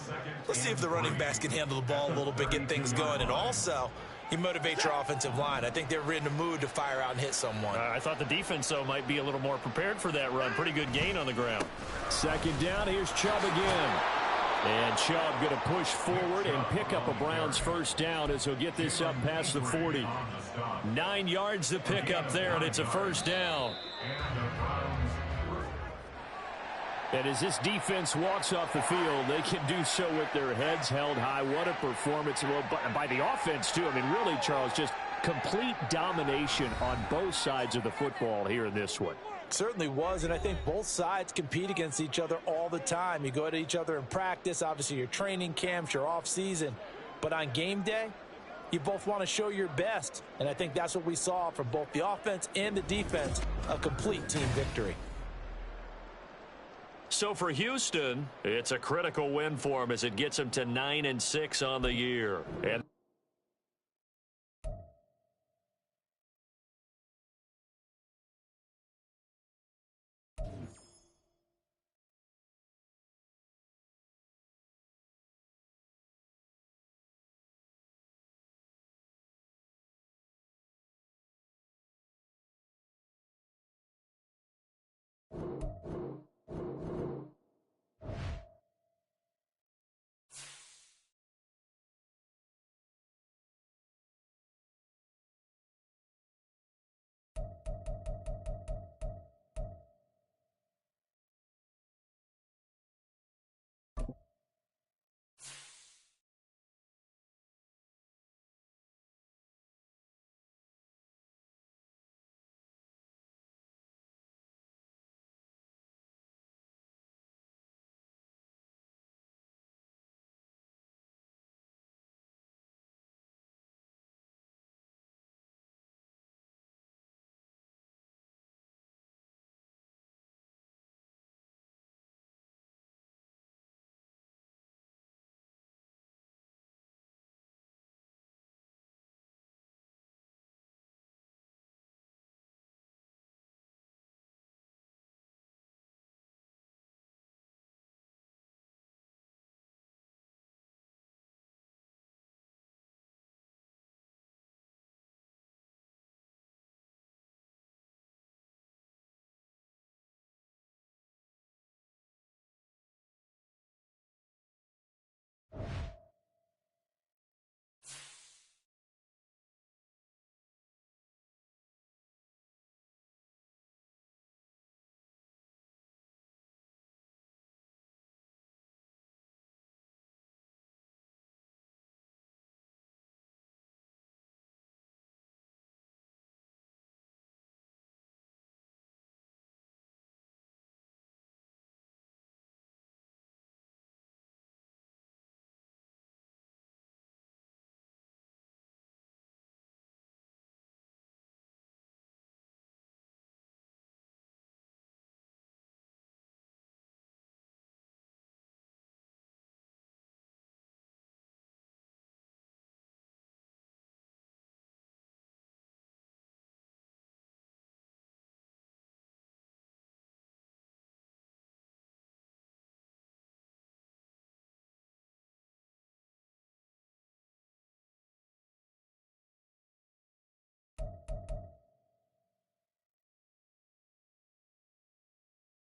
let's see if the running backs can handle the ball a little bit, get things going. And also, you motivate your offensive line. I think they're in the mood to fire out and hit someone.
I thought the defense, though, might be a little more prepared for that run. Pretty good gain on the ground. Second down, here's Chubb again. And Chubb going to push forward and pick up a Browns first down as he'll get this up past the 40. 9 yards to pick up there, and it's a first down. And as this defense walks off the field, they can do so with their heads held high. What a performance by the offense, too. I mean, really, Charles, just complete domination on both sides of the football here in this one.
Certainly was, and I think both sides compete against each other all the time. You go at each other in practice, obviously your training camps, your off-season. But on game day, you both want to show your best. And I think that's what we saw from both the offense and the defense, a complete team victory.
So for Houston, it's a critical win for them as it gets them to 9-6 on the year. And